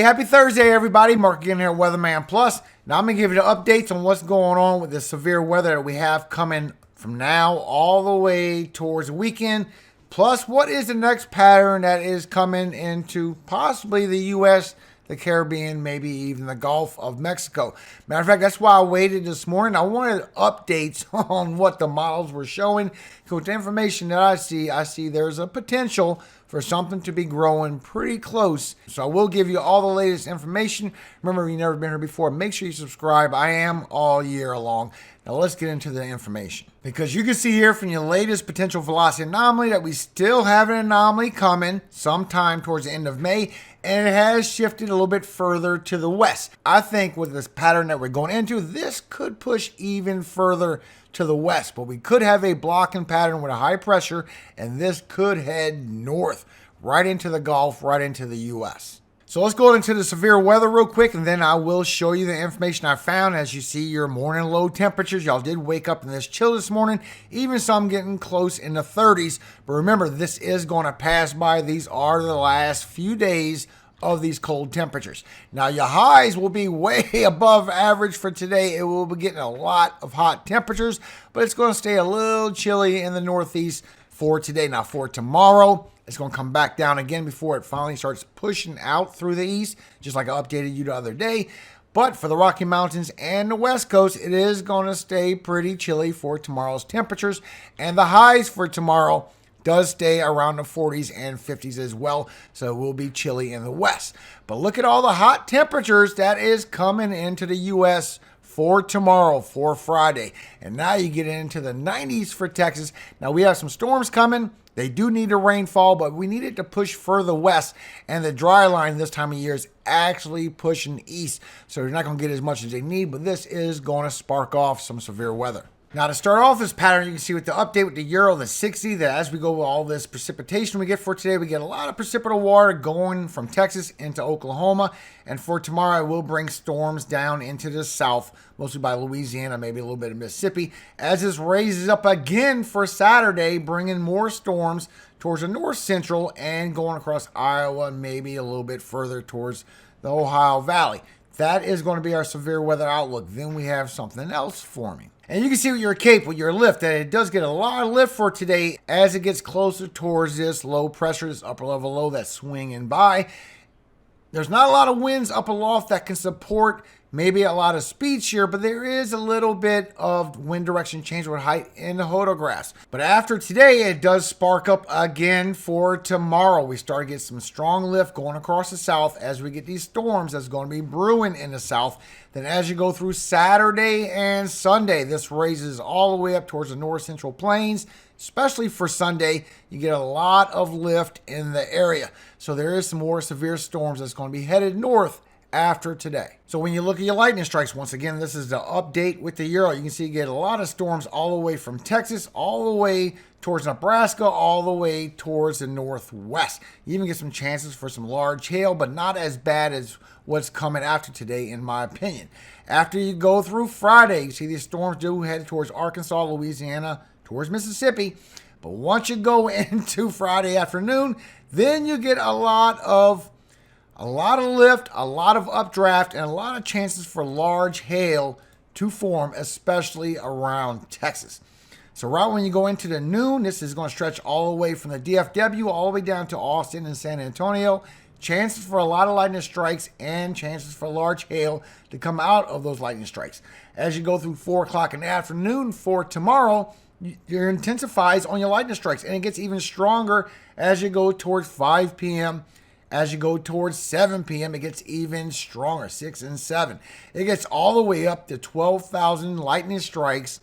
happy Thursday, everybody. Mark again here at Weatherman Plus. Now I'm going to give you the updates on what's going on with the severe weather that we have coming from now all the way towards the weekend. Plus, what is the next pattern that is coming into possibly the U.S., the Caribbean, maybe even the Gulf of Mexico. Matter of fact, that's why I waited this morning. I wanted updates on what the models were showing. Because with the information that I see there's a potential for something to be growing pretty close. So I will give you all the latest information. Remember, if you've never been here before, make sure you subscribe. I am all year long. Now let's get into the information. Because you can see here from your latest potential velocity anomaly that we still have an anomaly coming sometime towards the end of May. And it has shifted a little bit further to the west. I think with this pattern that we're going into, this could push even further to the west. But we could have a blocking pattern with a high pressure, and this could head north, right into the Gulf, right into the U.S. So let's go into the severe weather real quick, and then I will show you the information I found. As you see, your morning low temperatures. Y'all did wake up in this chill this morning, even some getting close in the 30s. But remember, this is going to pass by. These are the last few days of these cold temperatures. Now, your highs will be way above average for today. It will be getting a lot of hot temperatures, but it's going to stay a little chilly in the Northeast for today. Now, for tomorrow, it's going to come back down again before it finally starts pushing out through the east, just like I updated you the other day. But for the Rocky Mountains and the West Coast, it is going to stay pretty chilly for tomorrow's temperatures. And the highs for tomorrow does stay around the 40s and 50s as well, so it will be chilly in the west. But look at all the hot temperatures that is coming into the U.S. for tomorrow, for Friday. And now you get into the 90s for Texas. Now we have some storms coming. They do need a rainfall, but we need it to push further west. And the dry line this time of year is actually pushing east. So you're not going to get as much as they need, but this is going to spark off some severe weather. Now, to start off this pattern, you can see with the update with the Euro, the 60, that as we go with all this precipitation we get for today, we get a lot of precipitable water going from Texas into Oklahoma. And for tomorrow, it will bring storms down into the south, mostly by Louisiana, maybe a little bit of Mississippi, as this raises up again for Saturday, bringing more storms towards the north central and going across Iowa, maybe a little bit further towards the Ohio Valley. That is going to be our severe weather outlook. Then we have something else forming. And you can see with your cape, with your lift, that it does get a lot of lift for today as it gets closer towards this low pressure, this upper level low that's swinging by. There's not a lot of winds up aloft that can support maybe a lot of speed shear, but there is a little bit of wind direction change with height in the photographs. But after today, it does spark up again for tomorrow. We start to get some strong lift going across the south as we get these storms that's going to be brewing in the south. Then as you go through Saturday and Sunday, this raises all the way up towards the north central plains. Especially for Sunday, you get a lot of lift in the area. So there is some more severe storms that's going to be headed north after today. So when you look at your lightning strikes, once again, this is the update with the Euro. You can see you get a lot of storms all the way from Texas, all the way towards Nebraska, all the way towards the northwest. You even get some chances for some large hail, but not as bad as what's coming after today, in my opinion. After you go through Friday, you see these storms do head towards Arkansas, Louisiana, towards Mississippi. But once you go into Friday afternoon, then you get a lot of lift, a lot of updraft, and a lot of chances for large hail to form, especially around Texas. So right when you go into the noon, this is going to stretch all the way from the DFW all the way down to Austin and San Antonio. Chances for a lot of lightning strikes and chances for large hail to come out of those lightning strikes. As you go through 4 o'clock in the afternoon for tomorrow, it intensifies on your lightning strikes, and it gets even stronger as you go towards 5 p.m. As you go towards 7 p.m., it gets even stronger, 6 and 7. It gets all the way up to 12,000 lightning strikes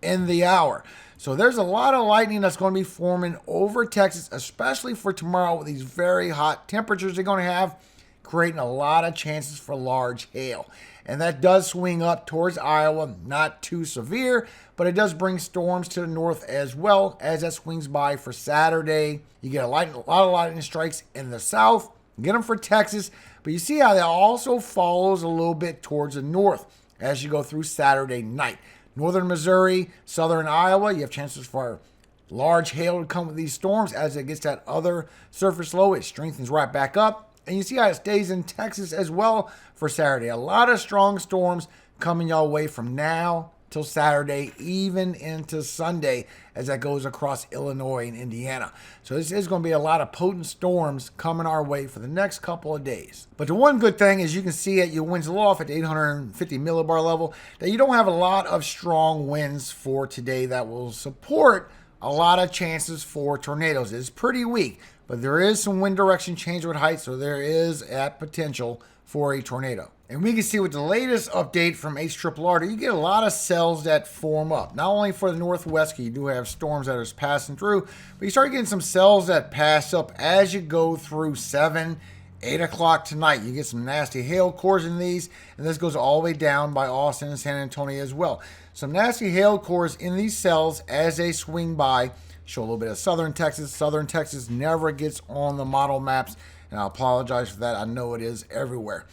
in the hour. So there's a lot of lightning that's going to be forming over Texas, especially for tomorrow with these very hot temperatures they're going to have, creating a lot of chances for large hail. And that does swing up towards Iowa, not too severe, but it does bring storms to the north as well as that swings by for Saturday. You get a lot of lightning strikes in the south, you get them for Texas, but you see how that also follows a little bit towards the north as you go through Saturday night. Northern Missouri, southern Iowa, you have chances for large hail to come with these storms as it gets that other surface low. It strengthens right back up. And you see how it stays in Texas as well for Saturday. A lot of strong storms coming your way from now till Saturday, even into Sunday, as that goes across Illinois and Indiana. So this is going to be a lot of potent storms coming our way for the next couple of days. But the one good thing is you can see at your winds aloft at the 850 millibar level that you don't have a lot of strong winds for today that will support a lot of chances for tornadoes. It's pretty weak, but there is some wind direction change with height, so there is that potential for a tornado. And we can see with the latest update from HRRR that you get a lot of cells that form up. Not only for the northwest, you do have storms that are passing through, but you start getting some cells that pass up as you go through 7, 8 o'clock tonight. You get some nasty hail cores in these, and this goes all the way down by Austin and San Antonio as well. Some nasty hail cores in these cells as they swing by. Show a little bit of southern Texas. Southern Texas never gets on the model maps, and I apologize for that. I know it is everywhere.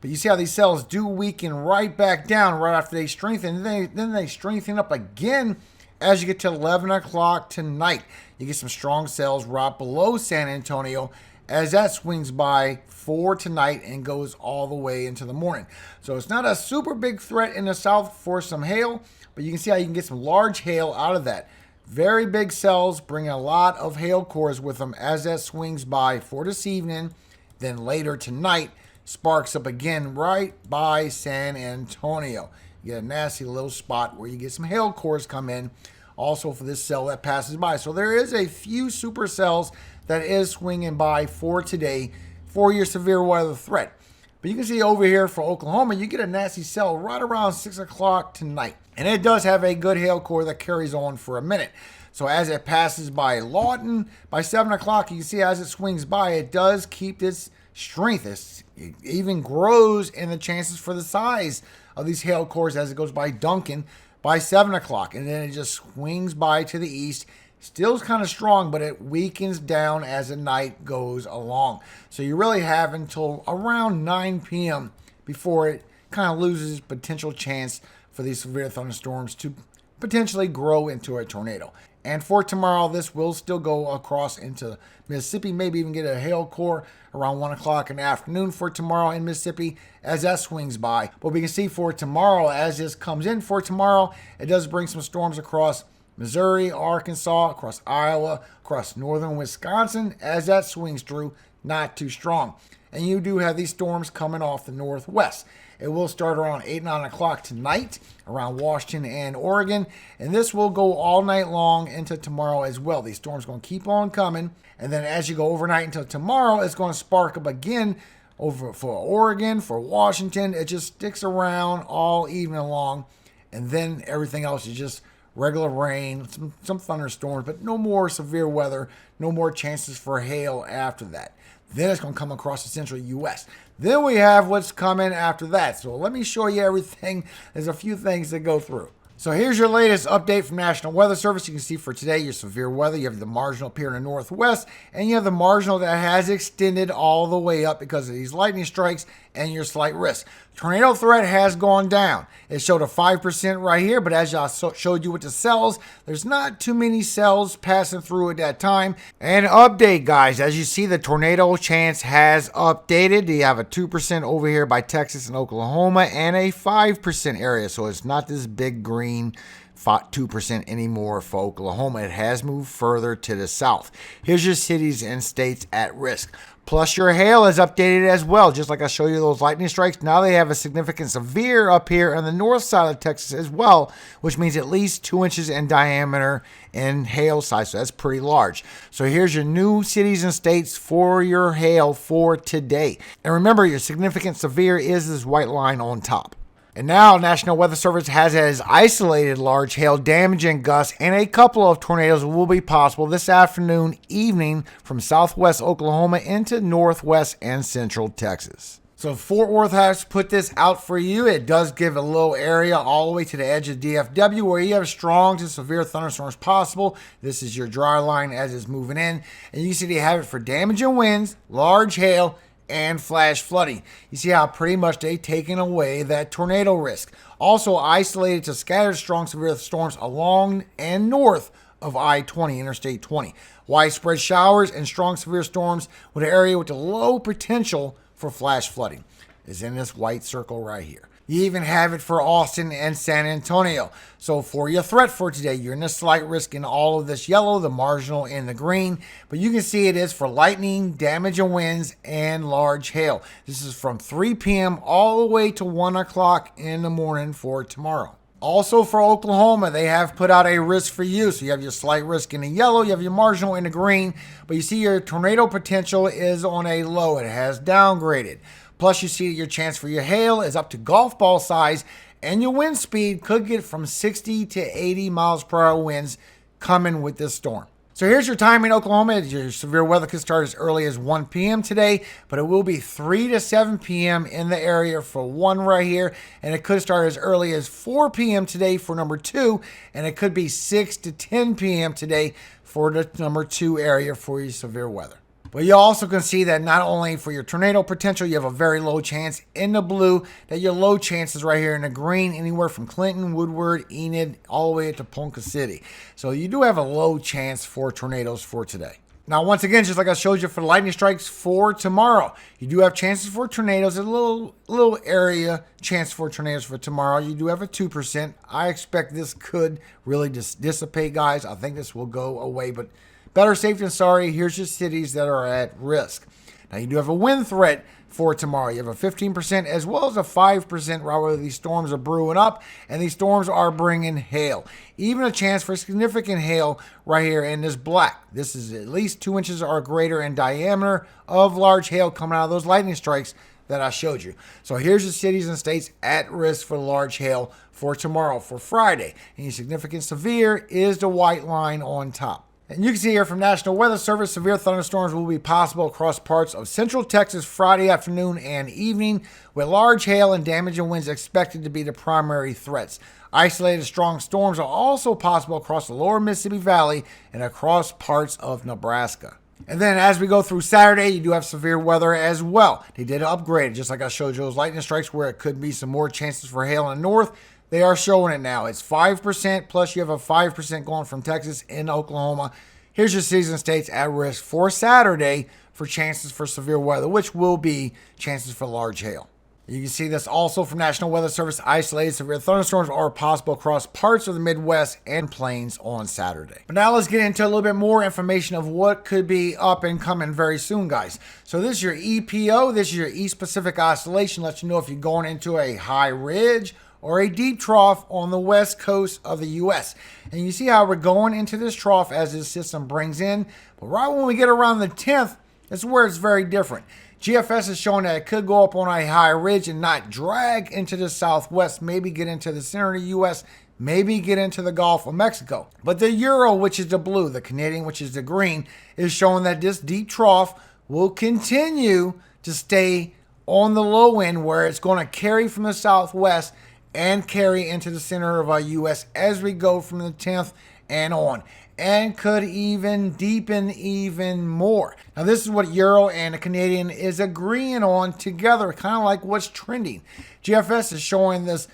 But you see how these cells do weaken right back down right after they strengthen. Then they strengthen up again as you get to 11 o'clock tonight. You get some strong cells right below San Antonio as that swings by for tonight and goes all the way into the morning. So it's not a super big threat in the south for some hail, but you can see how you can get some large hail out of that. Very big cells bring a lot of hail cores with them as that swings by for this evening. Then later tonight, sparks up again right by San Antonio. You get a nasty little spot where you get some hail cores come in also for this cell that passes by. So there is a few supercells that is swinging by for today for your severe weather threat. But you can see over here for Oklahoma, you get a nasty cell right around 6 o'clock tonight. And it does have a good hail core that carries on for a minute. So as it passes by Lawton, by 7 o'clock, you can see as it swings by, it does keep its strength. It even grows in the chances for the size of these hail cores as it goes by Duncan by 7 o'clock. And then it just swings by to the east. Still is kind of strong, but it weakens down as the night goes along. So you really have until around 9 p.m. before it kind of loses potential chance for these severe thunderstorms to potentially grow into a tornado. And for tomorrow, this will still go across into Mississippi, maybe even get a hail core around 1 o'clock in the afternoon for tomorrow in Mississippi as that swings by. But we can see for tomorrow, as this comes in for tomorrow, it does bring some storms across Missouri, Arkansas, across Iowa, across northern Wisconsin as that swings through, not too strong. And you do have these storms coming off the northwest. It will start around 8, 9 o'clock tonight around Washington and Oregon. And this will go all night long into tomorrow as well. These storms are going to keep on coming. And then as you go overnight until tomorrow, it's going to spark up again over for Oregon, for Washington. It just sticks around all evening long. And then everything else is just regular rain, some thunderstorms, but no more severe weather, no more chances for hail after that. Then it's going to come across the central U.S. Then we have what's coming after that. So let me show you everything. There's a few things to go through. So here's your latest update from National Weather Service. You can see for today your severe weather. You have the marginal up here in the northwest, and you have the marginal that has extended all the way up because of these lightning strikes and your slight risk. Tornado threat has gone down. It showed a 5% right here, but as I showed you with the cells, there's not too many cells passing through at that time. And update, guys, as you see, the tornado chance has updated. You have a 2% over here by Texas and Oklahoma and a 5% area, so it's not this big green 2% anymore for Oklahoma. It has moved further to the south. Here's your cities and states at risk. Plus your hail is updated as well. Just like I showed you those lightning strikes, now they have a significant severe up here on the north side of Texas as well, which means at least 2 inches in diameter in hail size. So that's pretty large. So here's your new cities and states for your hail for today. And remember, your significant severe is this white line on top. And now National Weather Service has isolated large hail damaging gusts, and a couple of tornadoes will be possible this afternoon, evening from southwest Oklahoma into northwest and central Texas. So Fort Worth has put this out for you. It does give a little area all the way to the edge of DFW where you have strong to severe thunderstorms possible. This is your dry line as it's moving in. And you see they have it for damaging winds, large hail, and flash flooding. You see how pretty much they've taken away that tornado risk. Also isolated to scattered strong severe storms along and north of I-20, Interstate 20. Widespread showers and strong severe storms with an area with the low potential for flash flooding is in this white circle right here. You even have it for Austin and San Antonio. So for your threat for today, you're in a slight risk in all of this yellow, the marginal, and the green. But you can see it is for lightning, damage and winds, and large hail. This is from 3 p.m. all the way to 1 o'clock in the morning for tomorrow. Also for Oklahoma, they have put out a risk for you. So you have your slight risk in the yellow, you have your marginal in the green, but you see your tornado potential is on a low. It has downgraded. Plus, you see your chance for your hail is up to golf ball size, and your wind speed could get from 60 to 80 miles per hour winds coming with this storm. So here's your time in Oklahoma. Your severe weather could start as early as 1 p.m. today, but it will be 3 to 7 p.m. in the area for 1 right here, and it could start as early as 4 p.m. today for number 2, and it could be 6 to 10 p.m. today for the number 2 area for your severe weather. But you also can see that not only for your tornado potential, you have a very low chance in the blue, that your low chances right here in the green, anywhere from Clinton, Woodward, Enid, all the way to Ponca City. So you do have a low chance for tornadoes for today. Now, once again, just like I showed you for the lightning strikes for tomorrow, you do have chances for tornadoes, a little area chance for tornadoes for tomorrow. You do have a 2%. I expect this could really dissipate, guys. I think this will go away, but better safe than sorry. Here's your cities that are at risk. Now, you do have a wind threat for tomorrow. You have a 15% as well as a 5% right where these storms are brewing up, and these storms are bringing hail. Even a chance for significant hail right here in this black. This is at least 2 inches or greater in diameter of large hail coming out of those lightning strikes that I showed you. So here's the cities and states at risk for large hail for tomorrow, for Friday. Any significant severe is the white line on top. And you can see here from National Weather Service, severe thunderstorms will be possible across parts of central Texas Friday afternoon and evening, with large hail and damage and winds expected to be the primary threats. Isolated strong storms are also possible across the lower Mississippi Valley and across parts of Nebraska. And then as we go through Saturday, you do have severe weather as well. They did upgrade it, just like I showed you those lightning strikes where it could be some more chances for hail in the north. They are showing it now. It's 5%, plus you have a 5% going from Texas into Oklahoma. Here's your cities and states at risk for Saturday for chances for severe weather, which will be chances for large hail. You can see this also from National Weather Service. Isolated severe thunderstorms are possible across parts of the Midwest and plains on Saturday. But now let's get into a little bit more information of what could be up and coming very soon, guys. So this is your EPO. This is your East Pacific Oscillation. Lets you know if you're going into a high ridge or a deep trough on the west coast of the U.S. And you see how we're going into this trough as this system brings in. But right when we get around the 10th, that's where it's very different. GFS is showing that it could go up on a high ridge and not drag into the southwest, maybe get into the center of the U.S., maybe get into the Gulf of Mexico. But the Euro, which is the blue, the Canadian, which is the green, is showing that this deep trough will continue to stay on the low end where it's going to carry from the southwest and carry into the center of our U.S. as we go from the 10th and on, and could even deepen even more. Now, this is what Euro and the Canadian is agreeing on together, kind of like what's trending. GFS is showing this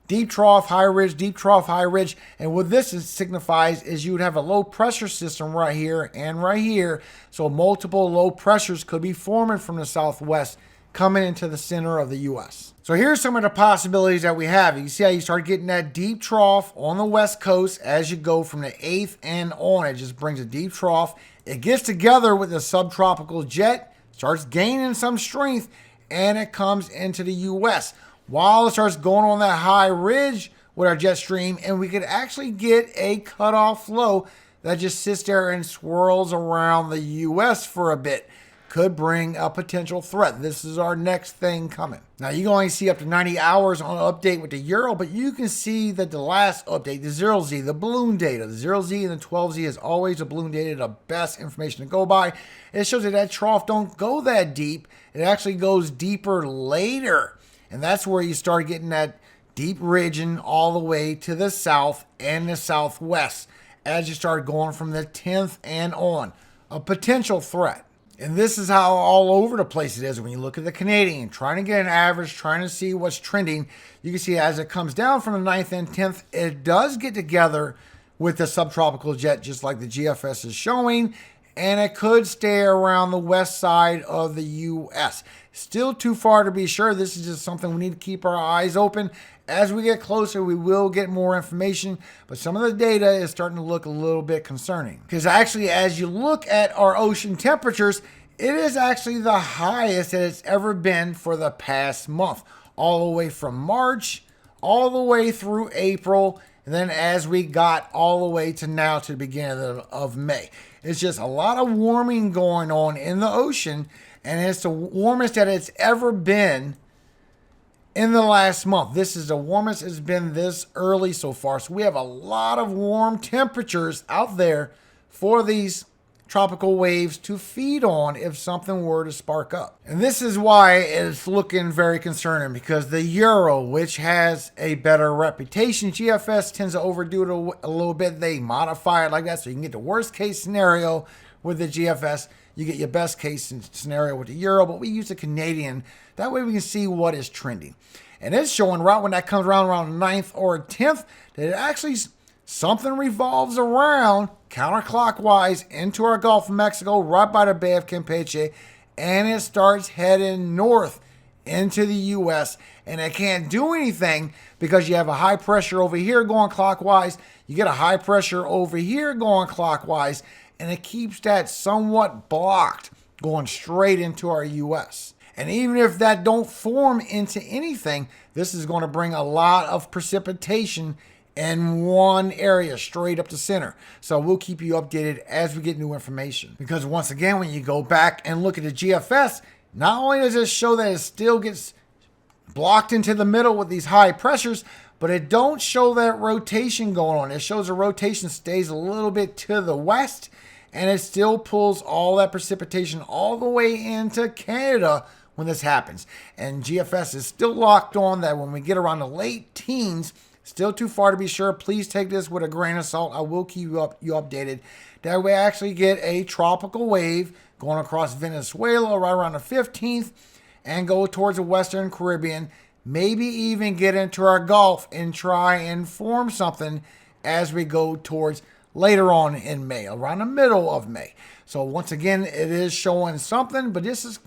deep trough, high ridge, deep trough, high ridge, and what this signifies is you would have a low pressure system right here and right here, so multiple low pressures could be forming from the southwest coming into the center of the U.S. So here's some of the possibilities that we have. You see how you start getting that deep trough on the west coast as you go from the 8th and on. It just brings a deep trough. It gets together with the subtropical jet, starts gaining some strength, and it comes into the U.S. while it starts going on that high ridge with our jet stream, and we could actually get a cutoff flow that just sits there and swirls around the U.S. for a bit. Could bring a potential threat. This is our next thing coming. Now, you can only see up to 90 hours on an update with the Euro, but you can see that the last update, the 0Z, the balloon data, the 0Z and the 12Z is always the balloon data, the best information to go by. It shows that trough don't go that deep. It actually goes deeper later. And that's where you start getting that deep ridging all the way to the south and the southwest as you start going from the 10th and on. A potential threat. And this is how all over the place it is when you look at the Canadian, trying to get an average, trying to see what's trending. You can see as it comes down from the 9th and 10th, it does get together with the subtropical jet, just like the GFS is showing. And it could stay around the west side of the U.S. Still too far to be sure. This is just something we need to keep our eyes open. As we get closer, we will get more information, but some of the data is starting to look a little bit concerning. Because actually, as you look at our ocean temperatures, it is actually the highest that it's ever been for the past month, all the way from March, all the way through April, and then as we got all the way to now to the beginning of May. It's just a lot of warming going on in the ocean, and it's the warmest that it's ever been in the last month. This is the warmest it's been this early so far. So we have a lot of warm temperatures out there for these tropical waves to feed on if something were to spark up. And this is why it's looking very concerning, because the Euro, which has a better reputation, GFS tends to overdo it a little bit. They modify it like that so you can get the worst case scenario with the GFS. You get your best case scenario with the Euro, but we use the Canadian. That way we can see what is trending. And it's showing right when that comes around 9th or 10th that it actually something revolves around counterclockwise into our Gulf of Mexico, right by the Bay of Campeche, and it starts heading north into the U.S. And it can't do anything because you have a high pressure over here going clockwise. You get a high pressure over here going clockwise, and it keeps that somewhat blocked going straight into our U.S. And even if that don't form into anything, this is going to bring a lot of precipitation in one area straight up the center. So we'll keep you updated as we get new information. Because once again, when you go back and look at the GFS, not only does it show that it still gets blocked into the middle with these high pressures, but it don't show that rotation going on. It shows the rotation stays a little bit to the west, and it still pulls all that precipitation all the way into Canada when this happens. And GFS is still locked on that when we get around the late teens, still too far to be sure. Please take this with a grain of salt. I will keep you updated. That way I actually get a tropical wave going across Venezuela right around the 15th and go towards the Western Caribbean. Maybe even get into our Gulf and try and form something as we go towards later on in May, around the middle of May. So once again, it is showing something, but this is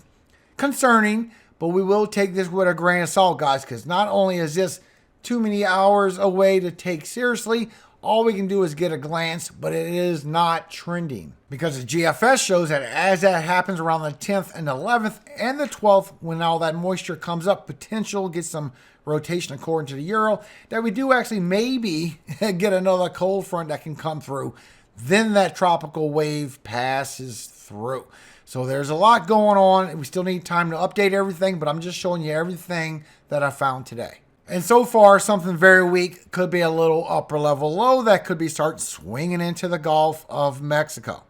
concerning. But we will take this with a grain of salt, guys, because not only is this too many hours away to take seriously, all we can do is get a glance, but it is not trending. Because the GFS shows that as that happens around the 10th and 11th and the 12th, when all that moisture comes up, potential get some rotation according to the Euro, that we do actually maybe get another cold front that can come through. Then that tropical wave passes through. So there's a lot going on. We still need time to update everything, but I'm just showing you everything that I found today. And so far, something very weak. Could be a little upper level low that could be start swinging into the Gulf of Mexico.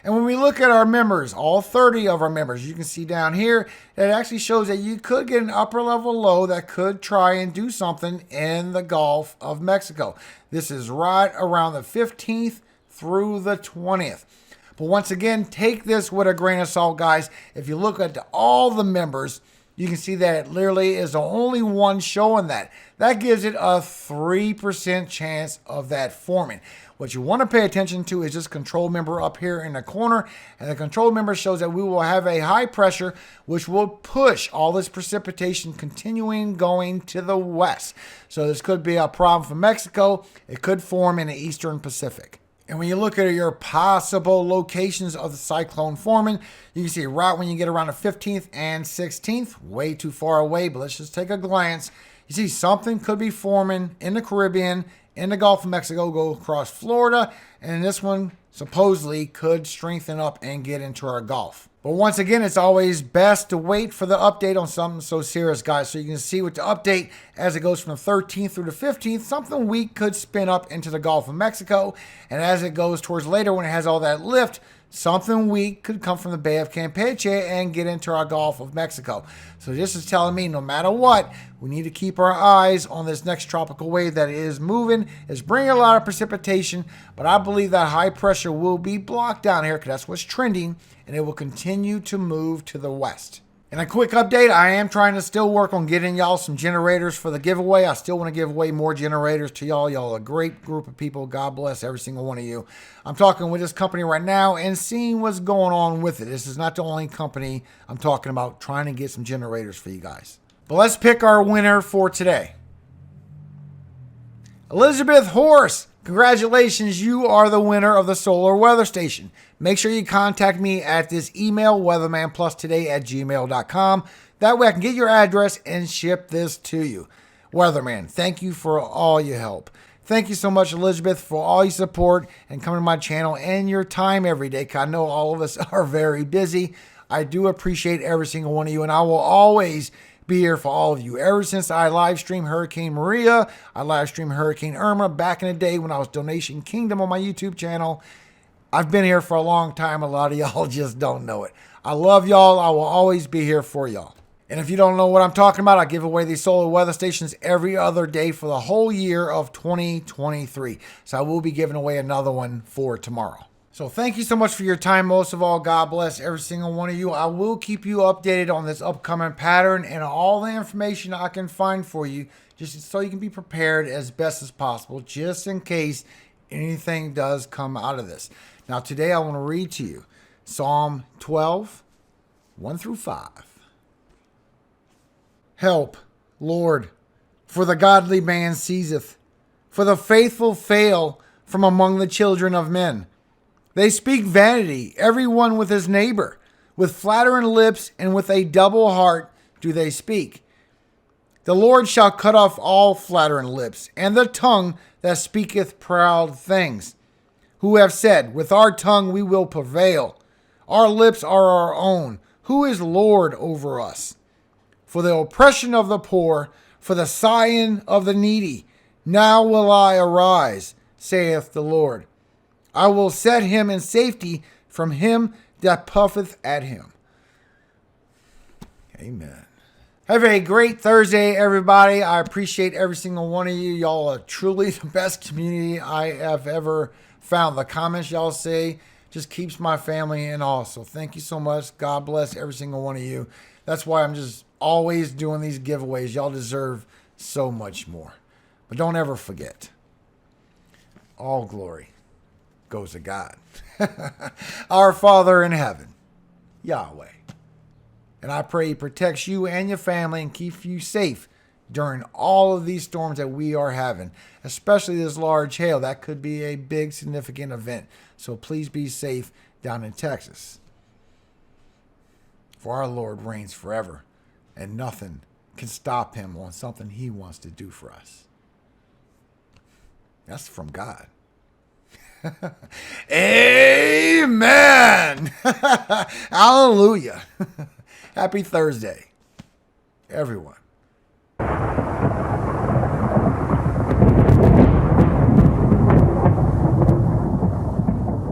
And when we look at our members, all 30 of our members, you can see down here that it actually shows that you could get an upper level low that could try and do something in the Gulf of Mexico. This is right around the 15th through the 20th. But once again, take this with a grain of salt, guys. If you look at all the members, you can see that it literally is the only one showing that. That gives it a 3% chance of that forming. What you want to pay attention to is this control member up here in the corner. And the control member shows that we will have a high pressure, which will push all this precipitation continuing going to the west. So this could be a problem for Mexico. It could form in the eastern Pacific. And when you look at your possible locations of the cyclone forming, you can see right when you get around the 15th and 16th, way too far away, but let's just take a glance. You see something could be forming in the Caribbean, in the Gulf of Mexico, go across Florida, and this one supposedly could strengthen up and get into our Gulf. But once again, it's always best to wait for the update on something so serious, guys, so you can see with the update as it goes from the 13th through the 15th, something weak could spin up into the Gulf of Mexico, and as it goes towards later when it has all that lift, something weak could come from the Bay of Campeche and get into our Gulf of Mexico. So this is telling me no matter what, we need to keep our eyes on this next tropical wave that is moving. It's bringing a lot of precipitation, but I believe that high pressure will be blocked down here because that's what's trending, and it will continue to move to the west. And a quick update, I am trying to still work on getting y'all some generators for the giveaway. I still want to give away more generators to y'all. Y'all are a great group of people. God bless every single one of you. I'm talking with this company right now and seeing what's going on with it. This is not the only company I'm talking about, trying to get some generators for you guys. But let's pick our winner for today. Elizabeth Horse, congratulations, you are the winner of the solar weather station. Make sure you contact me at this email, weathermanplustoday@gmail.com. That way I can get your address and ship this to you. Weatherman, thank you for all your help. Thank you so much, Elizabeth, for all your support and coming to my channel and your time every day, because I know all of us are very busy. I do appreciate every single one of you, and I will always be here for all of you. Ever since I live streamed Hurricane Maria, I live streamed Hurricane Irma back in the day when I was Donation Kingdom on my YouTube channel. I've been here for a long time. A lot of y'all just don't know it. I love y'all. I will always be here for y'all. And if you don't know what I'm talking about, I give away these solar weather stations every other day for the whole year of 2023. So I will be giving away another one for tomorrow. So thank you so much for your time. Most of all, God bless every single one of you. I will keep you updated on this upcoming pattern and all the information I can find for you, just so you can be prepared as best as possible, just in case anything does come out of this. Now today I want to read to you Psalm 12, 1 through 5. Help, Lord, for the godly man ceaseth, for the faithful fail from among the children of men. They speak vanity, every one with his neighbor. With flattering lips and with a double heart do they speak. The Lord shall cut off all flattering lips, and the tongue that speaketh proud things. Who have said, with our tongue we will prevail. Our lips are our own. Who is Lord over us? For the oppression of the poor, for the sighing of the needy, now will I arise, saith the Lord. I will set him in safety from him that puffeth at him. Amen. Have a great Thursday, everybody. I appreciate every single one of you. Y'all are truly the best community I have ever found. The comments y'all say just keeps my family in awe. So thank you so much. God bless every single one of you. That's why I'm just always doing these giveaways. Y'all deserve so much more. But don't ever forget, all glory goes to God. Our Father in heaven, Yahweh. And I pray He protects you and your family and keeps you safe during all of these storms that we are having, especially this large hail. That could be a big, significant event. So please be safe down in Texas. For our Lord reigns forever, and nothing can stop Him on something He wants to do for us. That's from God. Amen. Hallelujah. Happy Thursday, everyone.